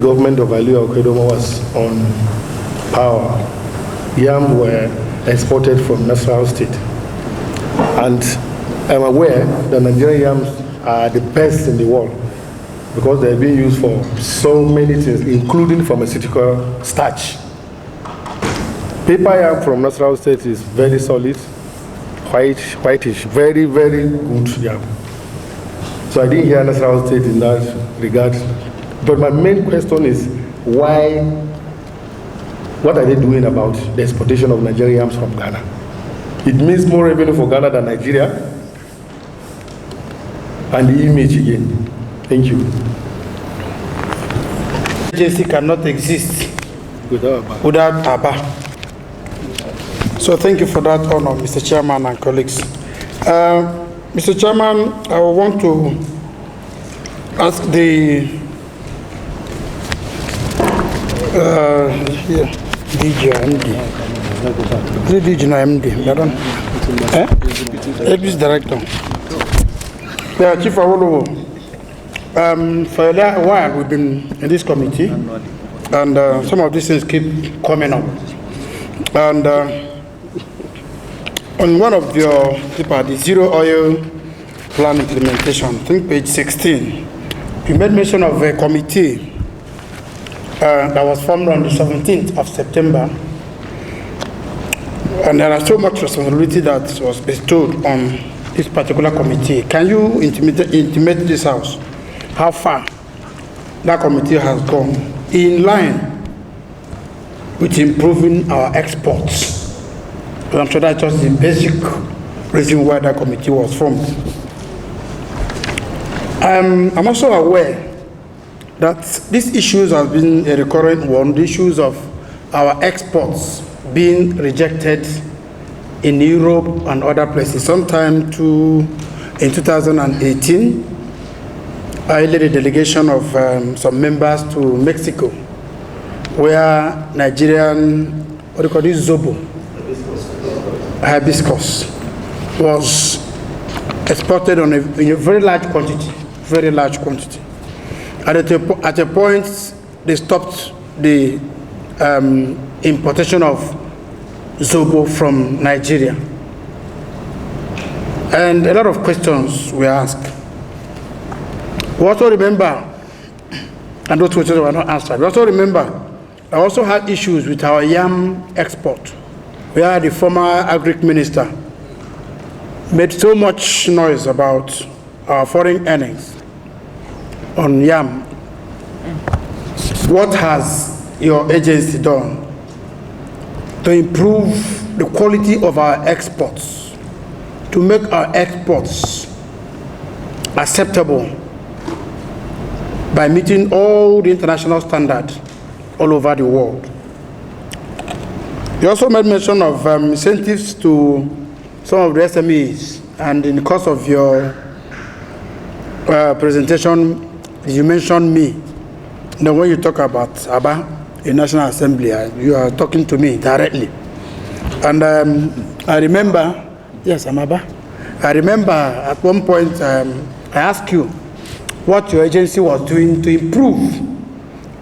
government of Ali Okedoma was on power, yam were exported from Nasarawa State. And I'm aware that Nigerian yams are the best in the world because they're being used for so many things, including pharmaceutical starch. Paper yam from Nasarawa State is very solid, whitish, very, very good yam. So I didn't hear Nasarawa State in that regard. But my main question is what are they doing about the exportation of Nigerian yams from Ghana? It means more revenue for Ghana than Nigeria. And the image again. Thank you. Agency cannot exist without ABA. So thank you for that honor, Mr. Chairman and colleagues. Mr. Chairman, I want to ask the DJ MD. The DJ MD, madam. Executive Director. Yeah, Chief Awolowo. For a while we've been in this committee, and some of these things keep coming up. And on one of your paper, the zero oil plan implementation, I think page 16, you made mention of a committee that was formed on the 17th of September. And there is so much responsibility that was bestowed on this particular committee. Can you intimate this House how far that committee has gone in line with improving our exports? I'm sure that's just the basic reason why that committee was formed. I'm also aware that these issues have been a recurrent one, the issues of our exports being rejected in Europe and other places. Sometime in 2018, I led a delegation of some members to Mexico, where Nigerian, what do you call this, Zobo, hibiscus, was exported in a very large quantity, At a point, they stopped the importation of Zobo from Nigeria. And a lot of questions were asked. We also remember, and those questions were not answered, we also remember, I also had issues with our yam export, where the former agric minister made so much noise about our foreign earnings on yam. What has your agency done to improve the quality of our exports, to make our exports acceptable by meeting all the international standards all over the world? You also made mention of incentives to some of the SMEs, and in the course of your presentation, you mentioned me. Now, when you talk about ABA in National Assembly, you are talking to me directly. And I remember, yes, I'm ABA. I remember at one point I asked you what your agency was doing to improve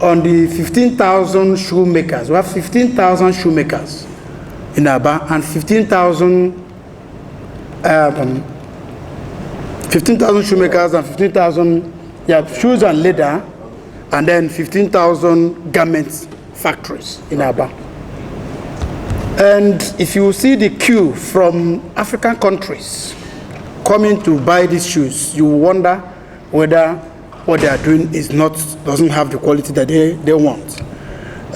on the 15,000 shoemakers. We have 15,000 shoemakers in ABA and 15,000 shoemakers and 15,000 shoes and leather, and then 15,000 garments factories in Aba. And if you see the queue from African countries coming to buy these shoes, you wonder whether what they are doing doesn't have the quality that they want.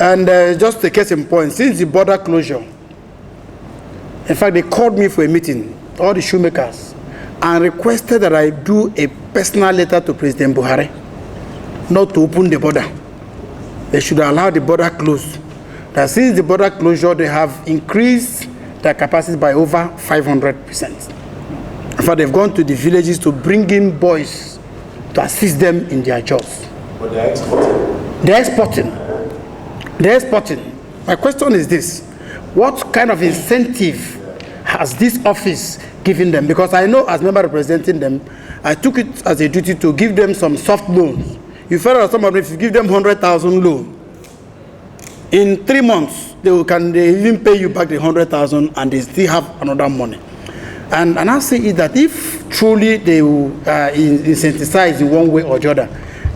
And just a case in point, since the border closure, in fact, they called me for a meeting, all the shoemakers, and requested that I do a personal letter to President Buhari not to open the border. They should allow the border closed. That since the border closure, they have increased their capacity by over 500%. In fact, they've gone to the villages to bring in boys to assist them in their jobs. But they're exporting. They're exporting. My question is this: what kind of incentive has this office given them? Because I know, as member representing them, I took it as a duty to give them some soft loans You find out some of them, if you give them 100,000 loan, in 3 months, they even pay you back the 100,000 and they still have another money. And I say is that if truly they will incentivize in one way or the other,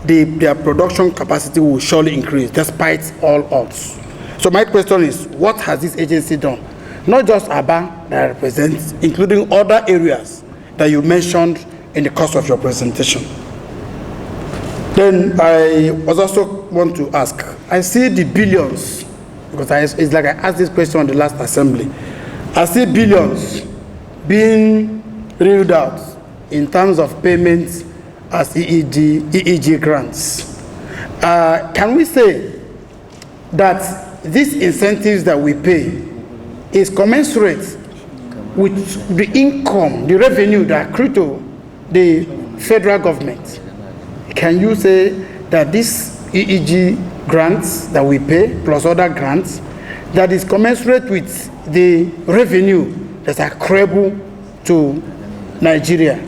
their production capacity will surely increase despite all odds. So my question is, what has this agency done? Not just Aba that I represent, including other areas that you mentioned in the course of your presentation. Then I was also want to ask, I see the billions, because it's like I asked this question on the last assembly. I see billions being reeled out in terms of payments as EEG grants. Can we say that these incentives that we pay is commensurate with the income, the revenue that accrue to the federal government? Can you say that this EEG grants that we pay, plus other grants, that is commensurate with the revenue that are accruable to Nigeria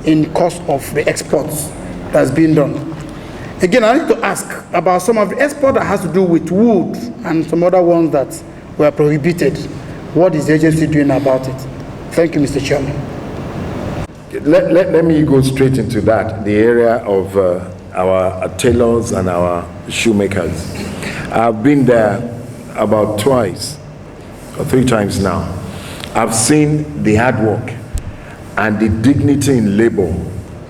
in cost of the exports that's been done? Again, I need to ask about some of the export that has to do with wood and some other ones that were prohibited. What is the agency doing about it? Thank you, Mr. Chairman. Let me go straight into that, the area of our tailors and our shoemakers. I've been there about twice or 3 times now. I've seen the hard work and the dignity in labor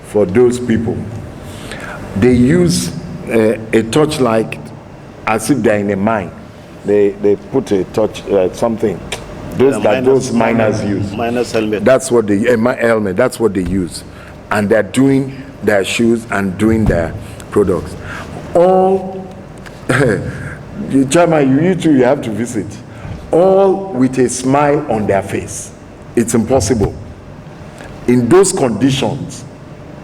for those people. They use a torchlight as if they're in a mine. They put a torch, something. Those miners use. Miners helmet. That's what they helmet. That's what they use, and they're doing their shoes and doing their products. All, Chairman, you too, you have to visit. All with a smile on their face. It's impossible. In those conditions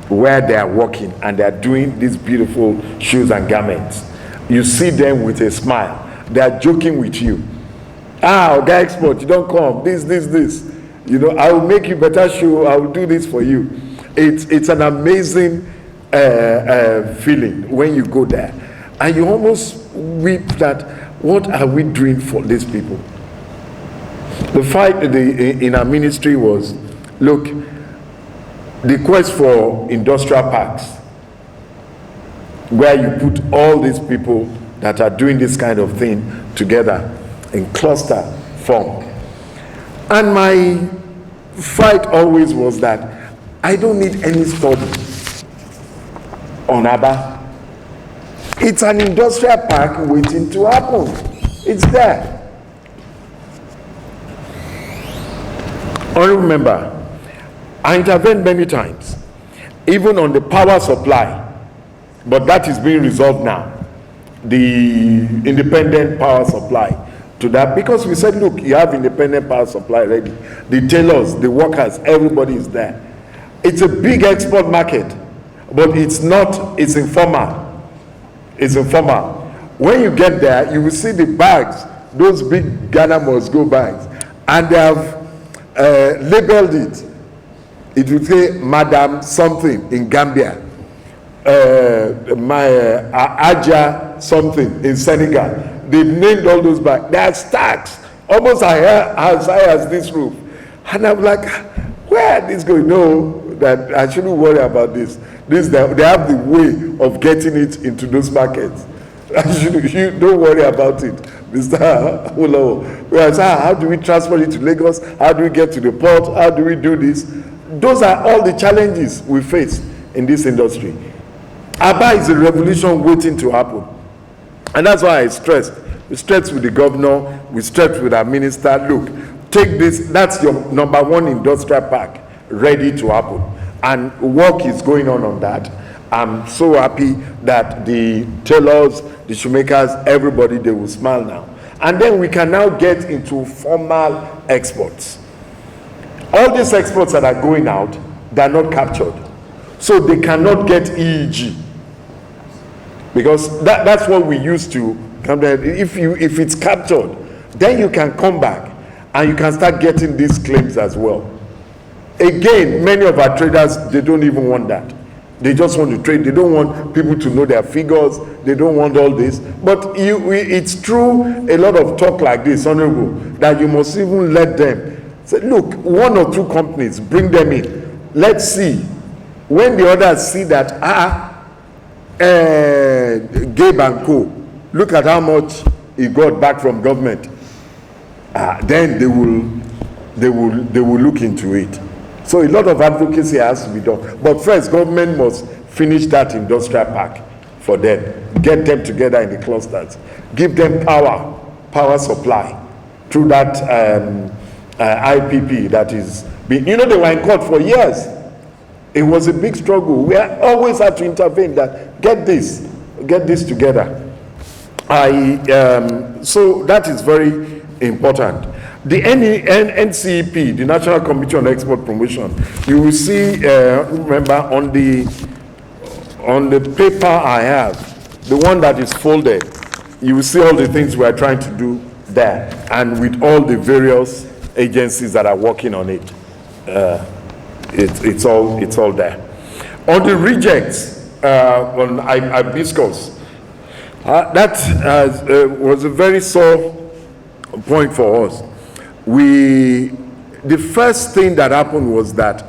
where they are working and they are doing these beautiful shoes and garments, you see them with a smile. They are joking with you. Oga Export, you don't come, this. You know, I will make you better shoe, I will do this for you. It's an amazing feeling when you go there. And you almost weep that, what are we doing for these people? The fight in our ministry was, look, the quest for industrial parks, where you put all these people that are doing this kind of thing together in cluster form. And my fight always was that I don't need any study on Aba. It's an industrial park waiting to happen. It's there. Honorable member, I intervened many times, even on the power supply, but that is being resolved now. The independent power supply to that, because we said, look, you have independent power supply ready. The tailors, the workers, everybody is there. It's a big export market, but it's not, it's informal. It's informal. When you get there, you will see the bags, those big Ghana must go bags, and they have labeled it. It will say Madam something in Gambia, Aja something in Senegal. They've named all those bags. They are stacks, almost as high as this roof. And I'm like, where are these going? No, that I shouldn't worry about this. They have the way of getting it into those markets. You don't worry about it, Mr. Olowo. Whereas, how do we transport it to Lagos? How do we get to the port? How do we do this? Those are all the challenges we face in this industry. Aba is a revolution waiting to happen. And that's why I stressed. We stressed with the governor, we stressed with our minister, look, take this, that's your #1 industrial park ready to happen. And work is going on that. I'm so happy that the tailors, the shoemakers, everybody, they will smile now. And then we can now get into formal exports. All these exports that are going out, they're not captured. So they cannot get EEG. Because that's what we used to come there. If it's captured, then you can come back and you can start getting these claims as well. Again, many of our traders, they don't even want that. They just want to trade. They don't want people to know their figures. They don't want all this. But it's true, a lot of talk like this, Honorable, that you must even let them say, look, 1 or 2 companies, bring them in. Let's see. When the others see that, Gabe and Co., look at how much he got back from government, then they will look into it. So a lot of advocacy has to be done. But first, government must finish that industrial park for them. Get them together in the clusters. Give them power supply through that IPP that is being, they were in court for years. It was a big struggle. We always had to intervene that get this together. So that is very important. The NCEP, the National Committee on Export Promotion, you will see, remember on the paper I have, the one that is folded, you will see all the things we are trying to do there, and with all the various agencies that are working on it. It's all there. On the rejects, on hibiscus, that was a very sore point for us. The first thing that happened was that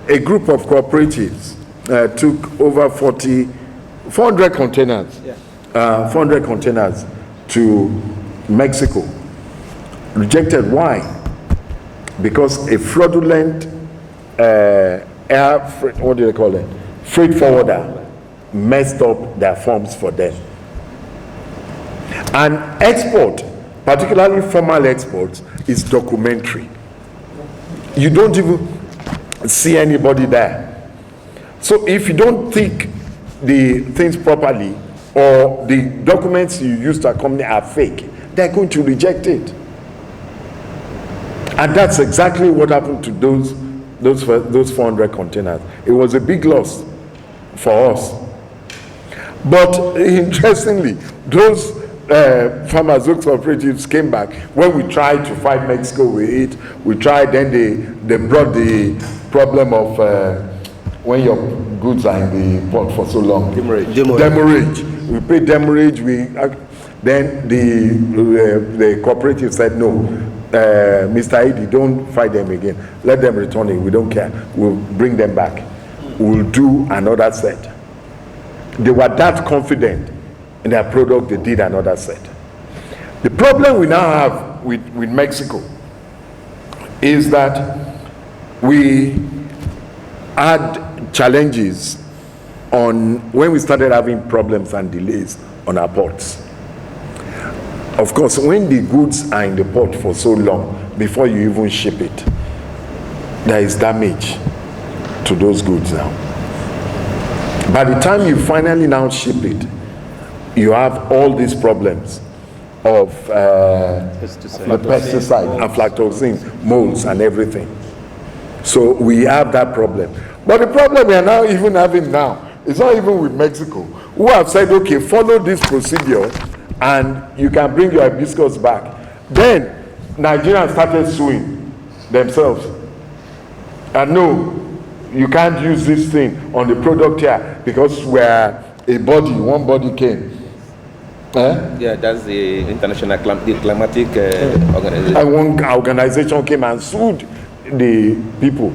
a group of cooperatives took over 400 containers, 400 containers to Mexico. Rejected. Why? Because a fraudulent freight forwarder messed up their forms for them. And export, particularly formal exports, is documentary. You don't even see anybody there. So if you don't think the things properly, or the documents you use to accompany are fake, they're going to reject it. And that's exactly what happened to those 400 containers. It was a big loss for us. But interestingly, those farmers, those cooperatives came back. When we tried to fight Mexico with it, we tried, then they brought the problem of when your goods are in the port for so long. Demurrage. We paid demurrage. Then the cooperative said, no, Mr. Edi, don't fight them again. Let them return it. We don't care. We'll bring them back. We'll do another set. They were that confident in their product, they did another set. The problem we now have with Mexico is that we had challenges when we started having problems and delays on our ports. Of course, when the goods are in the port for so long, before you even ship it, there is damage to those goods now. By the time you finally now ship it, you have all these problems of the pesticide, aflatoxin, molds, and everything. So we have that problem. But the problem we are now even having now is not even with Mexico, who have said, okay, follow this procedure and you can bring your hibiscus back. Then Nigerians started suing themselves. And no, you can't use this thing on the product here because we're one body came. Yeah, that's the international climatic organization. And one organization came and sued the people,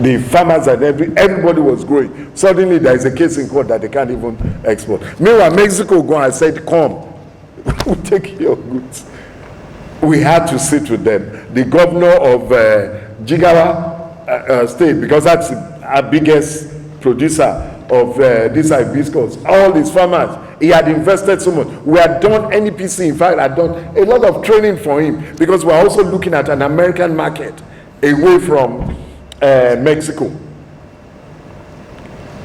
the farmers, and everybody was growing. Suddenly there is a case in court that they can't even export. Meanwhile, Mexico go and said, come, we'll take your goods. We had to sit with them. The governor of Jigawa state, because that's our biggest producer of this hibiscus, all these farmers, he had invested so much. We had done NEPC, in fact, had done a lot of training for him because we're also looking at an American market away from Mexico.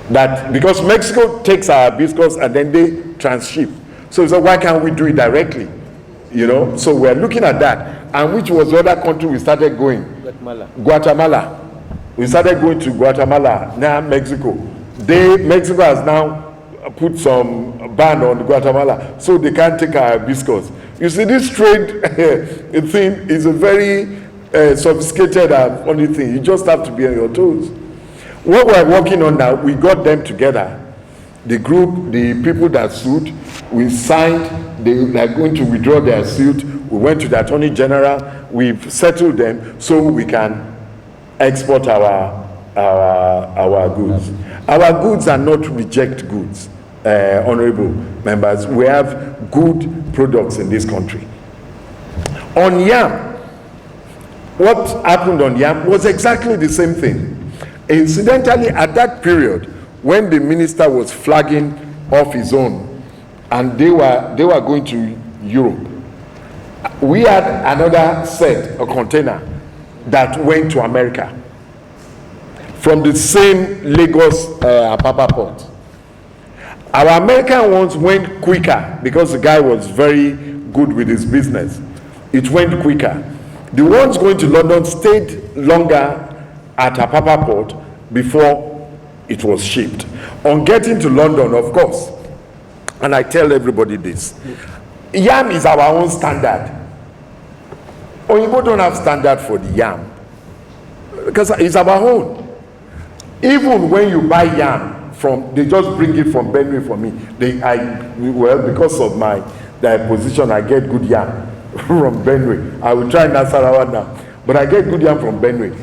That because Mexico takes our hibiscus and then they transship. So he said, why can't we do it directly? So we're looking at that. And which was the other country we started going? Guatemala. We started going to Guatemala, now Mexico. Mexico has now put some ban on Guatemala, so they can't take our hibiscus. You see, this trade thing is a very sophisticated and funny thing. You just have to be on your toes. What we're working on now, we got them together. The group, the people that sued, we signed, they are going to withdraw their suit. We went to the Attorney General, we've settled them so we can export our goods. Our goods are not reject goods, honorable members. We have good products in this country. On yam, what happened on yam was exactly the same thing. Incidentally, at that period, when the minister was flagging off his own, and they were going to Europe, we had another set, a container, that went to America from the same Lagos Apapa port. Our American ones went quicker because the guy was very good with his business. It went quicker. The ones going to London stayed longer at Apapa port before it was shipped. On getting to London, of course, and I tell everybody this, yam is our own standard. Oyinbo don't have standard for the yam because it's our own. Even when you buy yam from, they just bring it from Benue for me. Because of my position, I get good yam from Benue. I will try Nasarawa now, but I get good yam from Benue.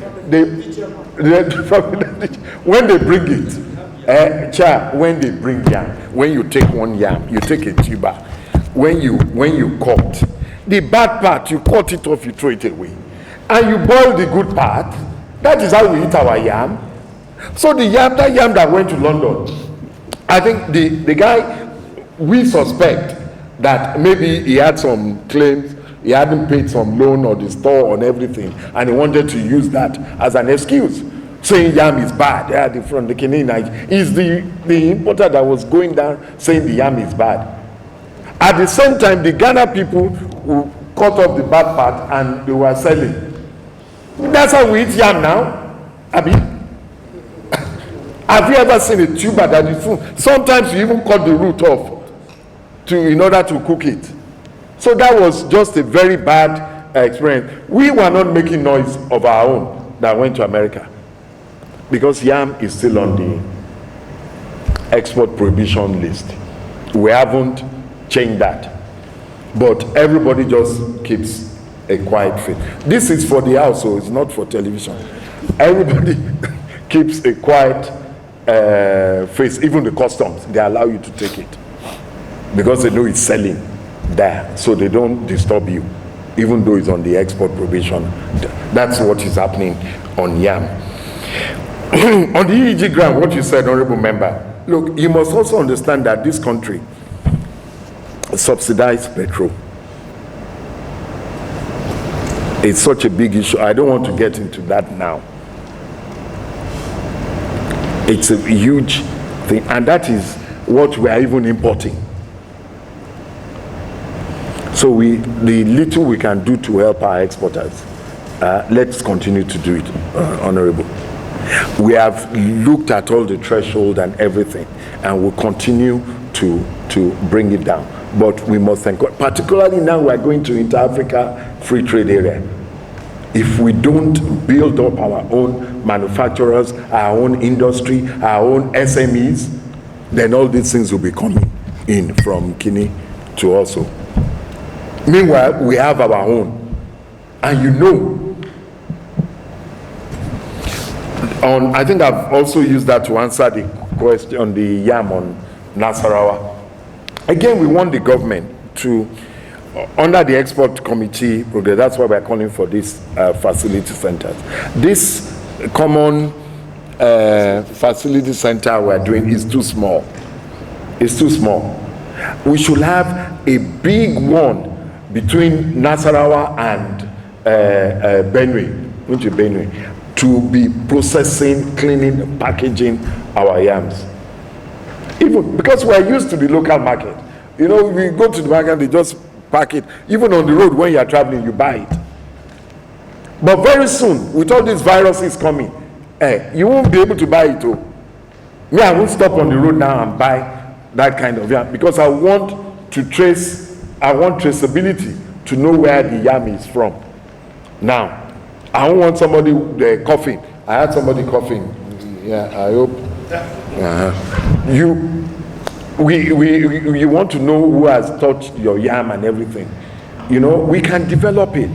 When they bring it, when they bring yam, when you take one yam, you take a tuber. When you cut the bad part, you cut it off, you throw it away, and you boil the good part. That is how we eat our yam. So that yam that went to London, I think the guy, we suspect that maybe he had some claims, he hadn't paid some loan or the store on everything, and he wanted to use that as an excuse, saying yam is bad. Yeah, from the Kenyan, is the importer that was going down saying the yam is bad. At the same time, the Ghana people who cut off the bad part and they were selling. That's how we eat yam now. Abi, have you ever seen a tuber that is full? Sometimes you even cut the root off in order to cook it. So that was just a very bad experience. We were not making noise of our own that went to America because yam is still on the export prohibition list. We haven't changed that, but everybody just keeps a quiet face. This is for the house, so it's not for television. Everybody keeps a quiet face. Even the customs, they allow you to take it because they know it's selling there, so they don't disturb you, even though it's on the export prohibition. That's what is happening on yam. On the EEG grant, what you said, honorable member, look, you must also understand that this country subsidized petrol. It's such a big issue. I don't want to get into that now. It's a huge thing, and that is what we are even importing. So the little we can do to help our exporters, let's continue to do it, honorable. We have looked at all the threshold and everything, and we'll continue to bring it down. But we must thank God. Particularly now we are going to Inter-Africa Free Trade Area. If we don't build up our own manufacturers, our own industry, our own SMEs, then all these things will be coming in from Guinea to also. Meanwhile, we have our own. And you know, I think I've also used that to answer the question on the yam on Nasarawa. Again, we want the government to, under the export committee program, that's why we're calling for these facility centers. This common facility center we're doing is too small. It's too small. We should have a big one between Nasarawa and Benue, to be processing, cleaning, packaging our yams. Even because we are used to the local market. You know, we go to the market, they just pack it. Even on the road, when you are traveling, you buy it. But very soon, with all these viruses coming, you won't be able to buy it. Me, I won't stop on the road now and buy that kind of yam because I want traceability to know where the yam is from. Now, I don't want somebody coughing. I had somebody coughing Yeah, I hope. You want to know who has touched your yam and everything. You know, we can develop it.